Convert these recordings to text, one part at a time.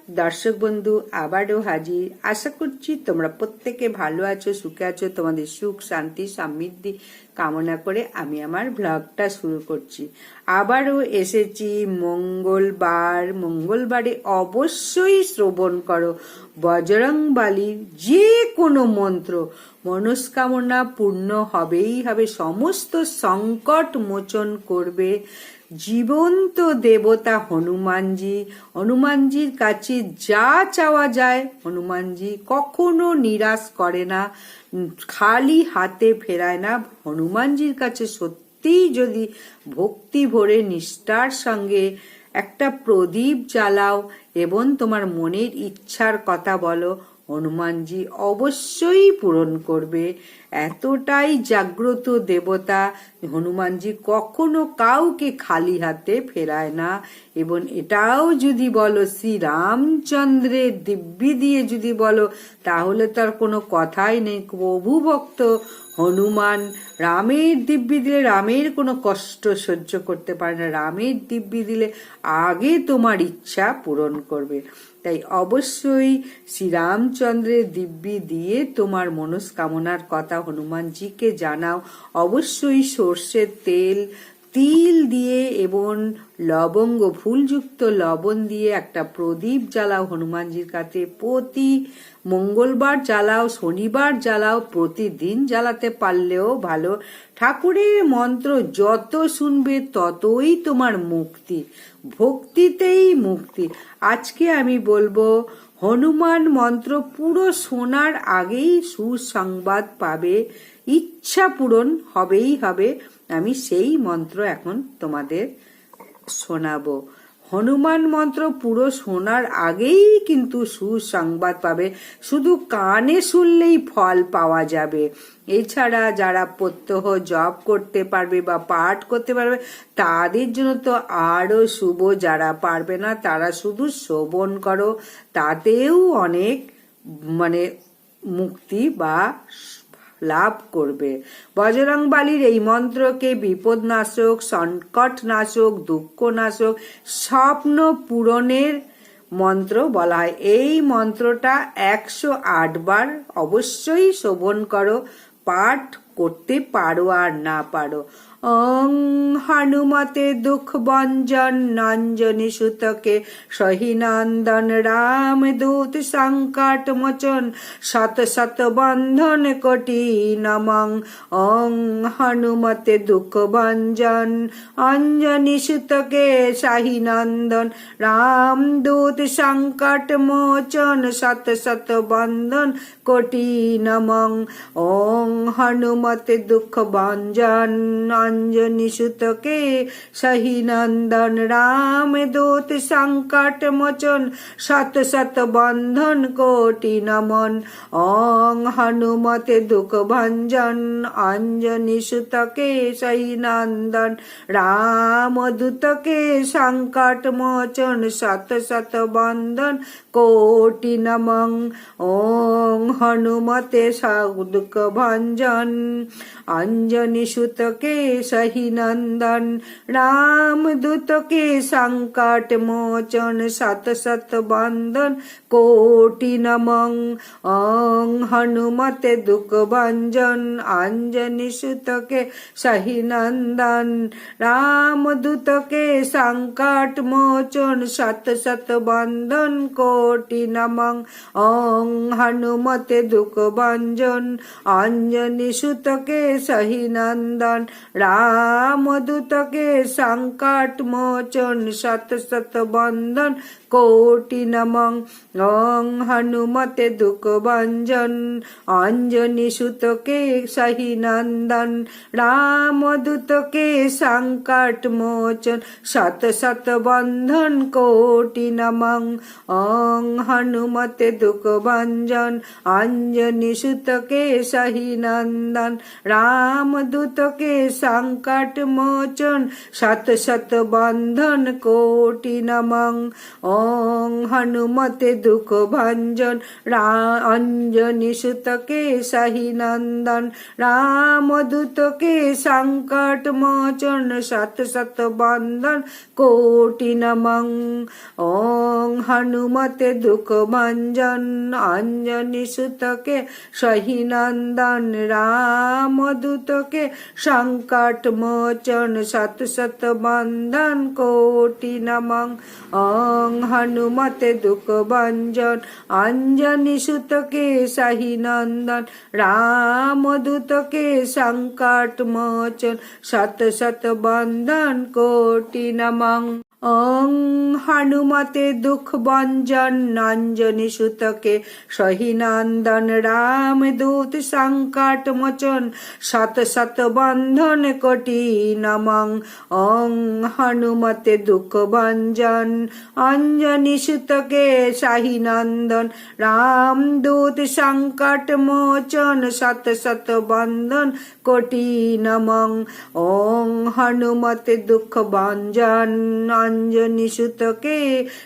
দর্শক বন্ধু আবারও হাজির। আশা করছি তোমরা প্রত্যেকে ভালো আছো, সুখে আছো। তোমাদের সুখ শান্তি সমৃদ্ধি কামনা করে আমি আমার ব্লগটা শুরু করছি। আবারও এসেছি মঙ্গলবারে অবশ্যই শ্রবণ করো বজরংবলীর যে কোনো মন্ত্র, মনস্কামনা পূর্ণ হবেই হবে, সমস্ত সংকট মোচন করবে। জীবন্ত দেবতা হনুমানজির কাছে যা চাওয়া যায় হনুমানজি কখনো নিরাশ করে না, খালি হাতে ফেরায় না। হনুমানজির কাছে সত্যিই যদি ভক্তি ভরে নিষ্ঠার সঙ্গে একটা প্রদীপ জ্বালাও এবং তোমার মনের ইচ্ছার কথা বলো, হনুমানজি অবশ্যই পূরণ করবে। এতটাই জাগ্রত দেবতা হনুমানজি, কখনো কাউকে খালি হাতে ফেরায় না। এবং এটাও যদি বলো শ্রী রামচন্দ্রের দিব্যি দিয়ে যদি বলো, তাহলে তার কোনো কথাই নেই। প্রভু ভক্ত হনুমান রামের দিব্যি দিলে রামের কোনো কষ্ট সহ্য করতে পারে না, রামের দিব্যি দিলে আগে তোমার ইচ্ছা পূরণ করবে। তাই অবশ্যই শ্রীরামচন্দ্রের দিব্যি দিয়ে তোমার মনস্কামনার কথা হনুমানজিকে জানাও। অবশ্যই সর্ষের তিল দিয়ে এবং লবঙ্গ, ফুলযুক্ত লবণ দিয়ে একটা প্রদীপ জ্বালাও হনুমানজির কাছে। প্রতি মঙ্গলবার জ্বালাও, শনিবার জ্বালাও, প্রতিদিন জ্বালাতে পারলেও ভালো। ঠাকুরের মন্ত্র যত শুনবে ততই তোমার মুক্তি, ভক্তিতেই মুক্তি। আজকে আমি বলবো হনুমান মন্ত্র পুরো শোনার আগেই সুসংবাদ পাবে, ইচ্ছা পূরণ হবেই হবে। আমি সেই মন্ত্র এখন তোমাদের শোনাবো। হনুমান মন্ত্র পুরো শোনার আগেই কিন্তু সুসংবাদ পাবে, শুধু কানে শুনলেই ফল পাওয়া যাবে। এছাড়া যারা প্রত্যহ জপ করতে পারবে বা পাঠ করতে পারবে তাদের জন্য তো আরো শুভ। যারা পারবে না তারা শুধু শ্রবণ করো, তাতেও অনেক মুক্তি বা লাভ করবে। বজরংবলীর এই মন্ত্রকে বিপদনাশক, সংকটনাশক, দুঃখনাশক, স্বপ্ন পূরণের মন্ত্র বলা হয়। এই মন্ত্রটা 108 বার অবশ্যই শ্রবণ করো, পাঠ করতে পারো আর না পারো। ওং হনুমতে দুঃখ ভঞ্জন নঞ্জনী সুতকে সহিনন্দন রামদূত সংকট মোচন শত শত বন্ধন কোটি নমঃ। ওং হনুমতে দুঃখ ভঞ্জন অঞ্জনী সুতকে সহিনন্দন রামদূত সংকট মোচন শত শত বন্ধন কোটি নমঃ। ওং হনুমতে দুঃখ ভঞ্জন অঞ্জনী সুতকে সহিনন্দন রামদূত সংকট মোচন শত শত বন্ধন কোটি নমন। ওং হনুমতে দুঃখ ভঞ্জন অঞ্জনী সুতকে সহিনন্দন রামদূতকে সংকট মোচন শত শত বন্ধন কোটি নমঃ। ওং হনুমতে দুঃখ ভঞ্জন অঞ্জনী সুতকে সহিনন্দন রামদূতকে সংকট মোচন শত শত বন্ধন কোটি নমঃ। ওং হনুমতে দুঃখ ভঞ্জন অঞ্জনী সুতকে সহিনন্দন রামদূতকে সংকট মোচন শত শত বন্ধন কোটি নমঃ। ওং হনুমতে দুঃখ ভঞ্জন অঞ্জনী সুতকে সহিনন্দন রামদূতকে সংকট মোচন শত শত বন্ধন কোটি নমঃ। ওং হনুমতে দুঃখ ভঞ্জন অঞ্জনী সুতকে সহিনন্দন রামদূতকে সংকট মোচন শত শত বন্ধন কোটি নমঃ। ওং হনুমতে দুঃখ ভঞ্জন অঞ্জনী সুতকে সহিনন্দন রামদূতকে संकट मोचन शत शत बंधन कोटि नमः। ओं हनुमते दुख भंजन अंजनी सुत के सही नंदन राम दूत के संकट मोचन शत शत बंधन कोटि नमः। ओं हनुमते दुख भंजन अंजनी सुत के सही नंदन राम दूत के संकट मोचन शत शत बंधन कोटि नमः। ओं हनुमते दुख भंजन अंजनी सुत के सही नंदन राम दूत के संकट मोचन शत शत बंधन कोटि नमः। ओं हनुमते दुख भंजन अंजनी सुत के सही नंदन राम दूत संकट मोचन शत शत बंधन कोटि नमः। ओं हनुमते दुख भंजन अंजनी सुत के सही नंदन राम दूत संकट मोचन शत शत बंधन कोटि नमः। ओं हनुमते दुख भंजन अंजनी सुत के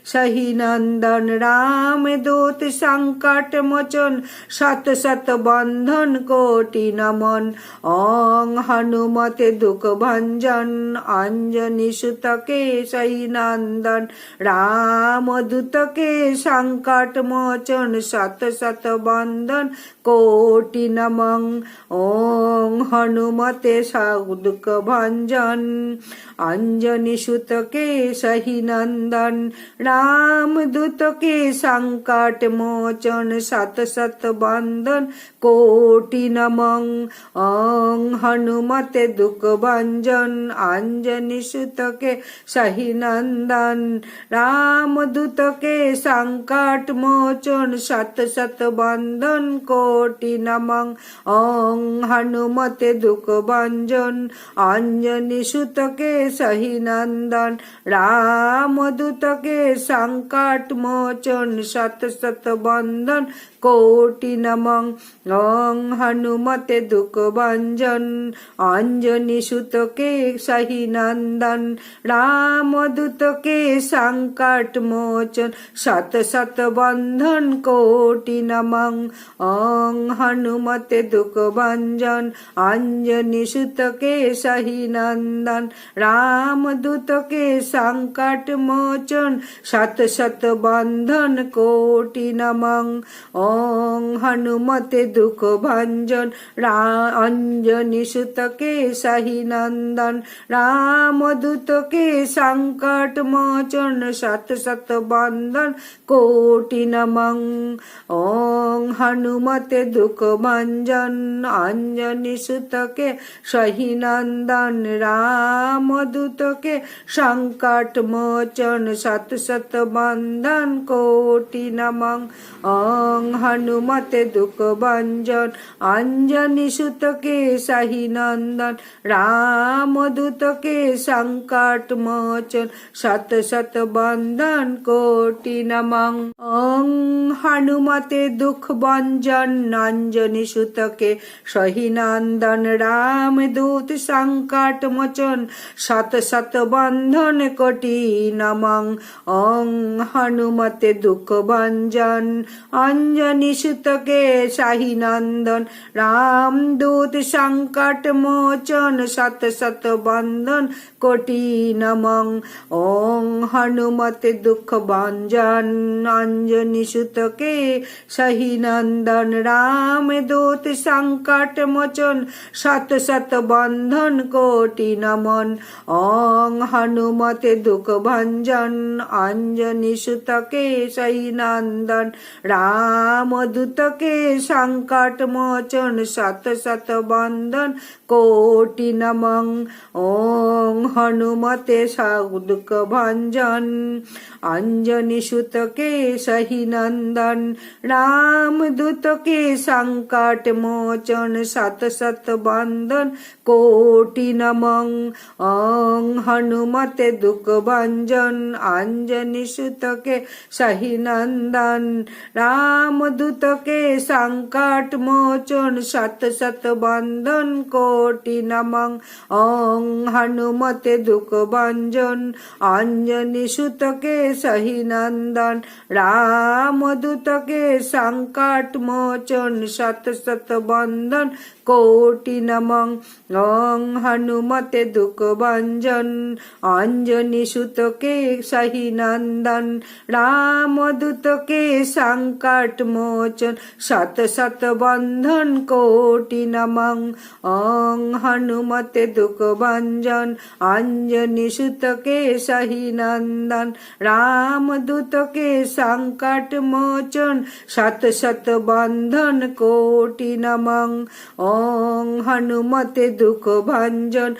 सही नंदन राम दूत संकट मोचन शत शत बंधन कोटि नमः। ओं हनुमते दुख भंजन अंजनी सुत के सही नंदन राम दूत के संकट मोचन शत शत बंधन कोटि नमः। ओं हनुमते दुख भंजन अंजनी सुत के सही नंदन राम दूत के संकट मोचन शत शत बंधन कोटि नमः। ओं हनुमते दुख भंजन अंजनी सुत के सही नंदन राम दूत के संकट मोचन शत शत बंधन कोटि नमः। ओं हनुमते दुख भंजन अंजनी सुत के सही नंदन राम दूत के संकट मोचन शत शत बंधन कोटि नमः। ओं हनुमते दुख भंजन अंजनी सुत के सही नंदन राम दूत के संकट मोचन शत शत बंधन कोटि नमः। ओं हनुमते दुख भंजन अंजनी सुत के सही नंदन राम दूत के संकट मोचन शत शत बंधन कोटि नमः। ओं हनुमते दुख भंजन अंजनी सुत के सही नंदन राम दूत के संकट मोचन शत शत बंधन कोटि नमः। ओं हनुमते दुख भंजन अंजनी सुत के सही नंदन राम दूत के संकट मोचन शत शत बंधन कोटि नमः। ओं हनुमते दुख भंजन अंजनी सुत के सही नंदन राम दूत के संकट मोचन शत शत बंधन कोटि नमः। ओं हनुमते दुख भंजन अंजनी सुत के सही नंदन राम दूत संकट मोचन शत शत बंधन कोटि नमः। ओं हनुमते दुख भंजन अंजनी सुत के सही नंदन राम दूत संकट मोचन शत शत बंधन कोटि नमः। ओं हनुमते दुख भंजन अंजनी सुत के सही नंदन राम दूत संकट मोचन शत शत बंधन कोटि नमः। ओं हनुमते दुख भंजन अंजनी सुत के सही नंदन राम दूत के संकट मोचन शत शत बंधन कोटि नमः। ओं हनुमते दुख भंजन अंजनी सुत के सही नंदन राम दूत के संकट मोचन शत शत बंधन कोटि नमः। ओं हनुमते दुख भंजन अंजनी सुत के सही नंदन रामदूत के संकट मोचन सत सत बंधन कोटि नमः ओं हनुमते दुख भंजन अंजनी सुत के सही नंदन रामदूत के संकट मोचन सत सत बंधन कोटि नमः ओं हनुमते दुख भंजन अंजनी सुत के सही नंदन रामदूत के संकट मोचन सत सत बंधन कोटि नमः ओं हनुमते दुख भंजन अंजनी सुत के सही नंदन रामदूत के संकट मोचन सत सत बंधन कोटि नमः ओं हनुमते दुख भंजन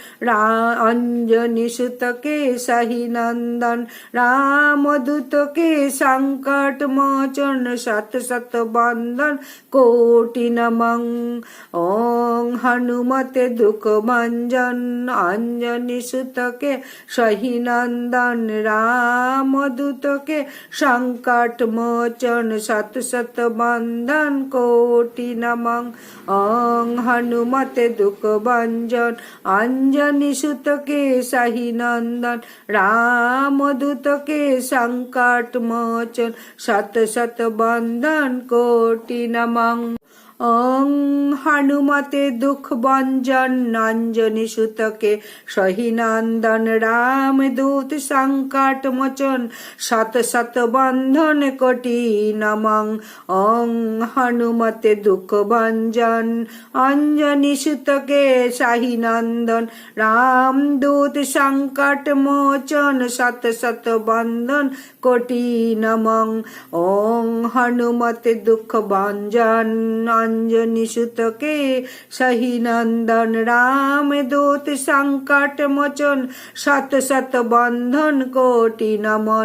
अंजनी सुत के सही नंदन रामदूत के संकट मोचन सत सत बंधन कोटि नमः ओं हनुमते दुख भंजन अंजनी सुत के सही नंदन रामदूत के संकट मोचन सत सत बंधन कोटि नमः ओं हनुमते दुख भंजन अंजनी सुत के सही नंदन रामदूत के संकट मोचन सत सत बंधन कोटि नमः ओं हनुमते दुख भंजन अंजनी सुत के सही नंदन रामदूत संकट मोचन सत सत बंधन कोटि नमः ओं हनुमते दुख भंजन अंजनी सुत के सही नंदन रामदूत संकट मोचन सत सत बंधन कोटि नमः ओं हनुमते दुख भंजन अंजनी सुत के सही नंदन रामदूत संकट मोचन सत सत बंधन कोटि नमः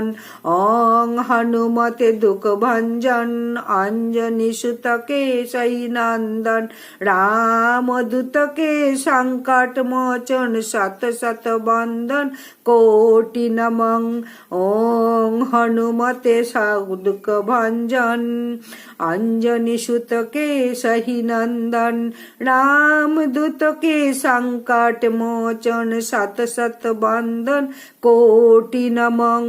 ओं हनुमते दुख भंजन अंजनी सुत के सही नंदन रामदूत के संकट मोचन सत सत बंधन कोटि नमः ओं हनुमते दुख भंजन अंजनी सुत के सही नंदन रामदूत के संकट मोचन सत सत बंधन कोटि नमः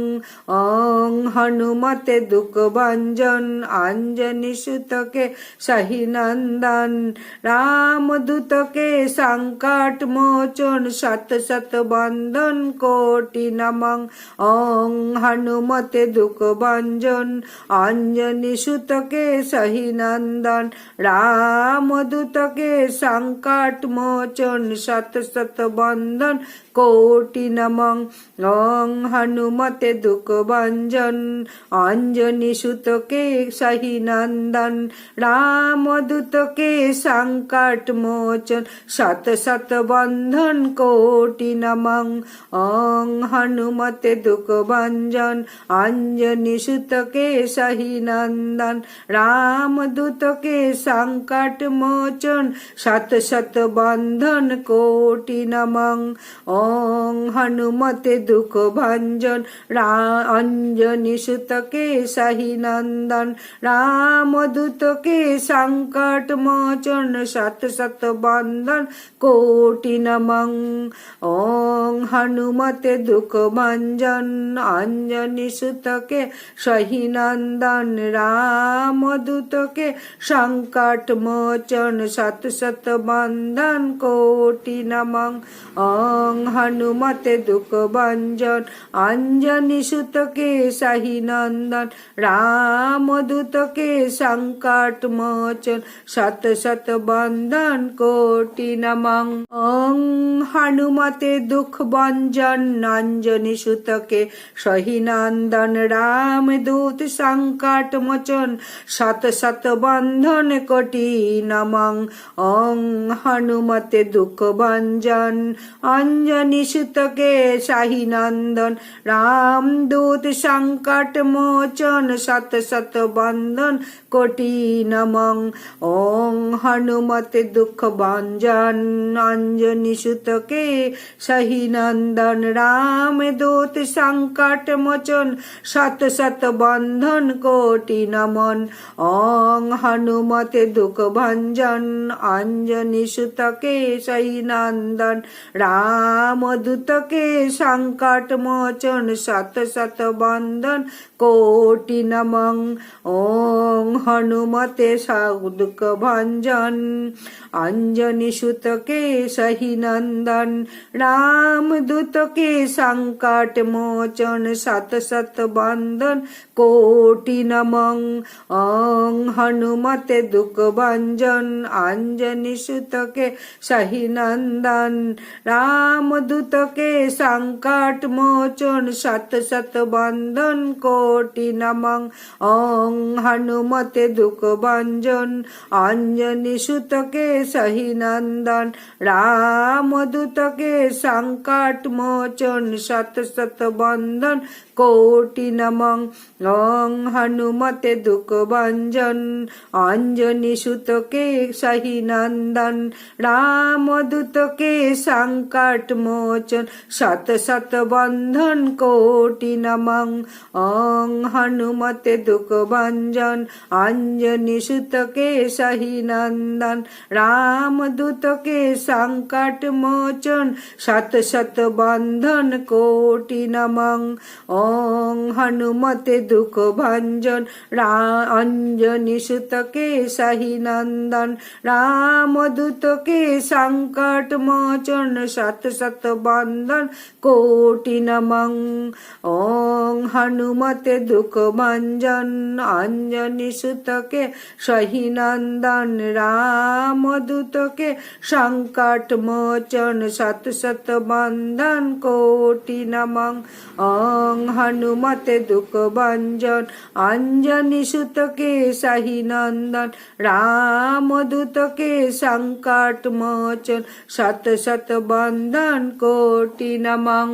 ओं हनुमते दुख भंजन अंजनी सुत के सही नंदन रामदूत के संकट मोचन सत सत बंधन कोटि नमः ओं हनुमते दुख भंजन अंजनी सुत के सही नंदन रामदूत के संकट मोचन सत सत बंधन कोटि नमः ओं हनुमते दुख भंजन अंजनी सुत के सही नंदन रामदूत के संकट मोचन सत सत बंधन कोटि नमः ओं हनुमते दुख भंजन अंजनी सुत के सही नंदन रामदूत के संकट मोचन सत सत बंधन कोटि नमः ओं हनुमते दुख भंजन अंजनी सुत के सही नंदन रामदूत के संकट मोचन सत सत बंधन कोटि नमः ओं हनुमते दुख भंजन अंजनी सुत के सही नंदन रामदूत के संकट मोचन सत सत बंधन कोटि नमः ओं हनुमते दुख भंजन अंजनी सुत के सही नंदन रामदूत के संकट मोचन सत सत बंधन कोटि नमः ओं हनुमते दुख भंजन अंजनी सुत के सही नंदन रामदूत संकट मोचन सत सत बंधन कोटि नमः ओं हनुमते दुख भंजन अंजनी अंजनी सुत के शाही नंदन रामदूत संकट मोचन सत सत बंधन कोटि नमः। ओं हनुमत दुख भंजन अंजनी सुत के सही नंदन रामदूत संकट मोचन सत सत बंधन कोटि नमन। ओं हनुमत दुख भंजन अंजनी सुत के सही नंदन रामदूत के संकट मोचन सत सत बंधन कोटि नमः। ओं हनुमते दुख भंजन अंजनी सुत के सही नंदन रामदूत के संकट मोचन सत सत बंधन कोटि नमः। ओं हनुमते दुख भंजन अंजनी सुत के सही नंदन रामदूत के संकट मोचन सत सत बंधन कोटि नमः। ओं हनुमते दुख भंजन अंजनी सुत के सही नंदन रामदूत के संकट मोचन सत सत बंधन कोटि नमः। ओं हनुमते दुख भंजन अंजनी सुत के सही नंदन रामदूत के संकट मोचन सत सत बंधन कोटि नमः। ओं हनुमते दुख भंजन अंजनी सुत के सही नंदन रामदूत के संकट मोचन सत सत बंधन कोटि नमः। ओं हनुमते दुख भंजन अंजनी सुत के सही नंदन रामदूत के संकट मोचन सत सत बंधन कोटि नमः। ओं हनुमते दुख भंजन अंजनी सुत के सही नंदन रामदूत के संकट मोचन सत सत बंधन कोटि नमः। ओं हनुमते दुख भंजन अंजनी सुत के सही नंदन रामदूत के संकट मोचन सत सत बंधन कोटि नमः।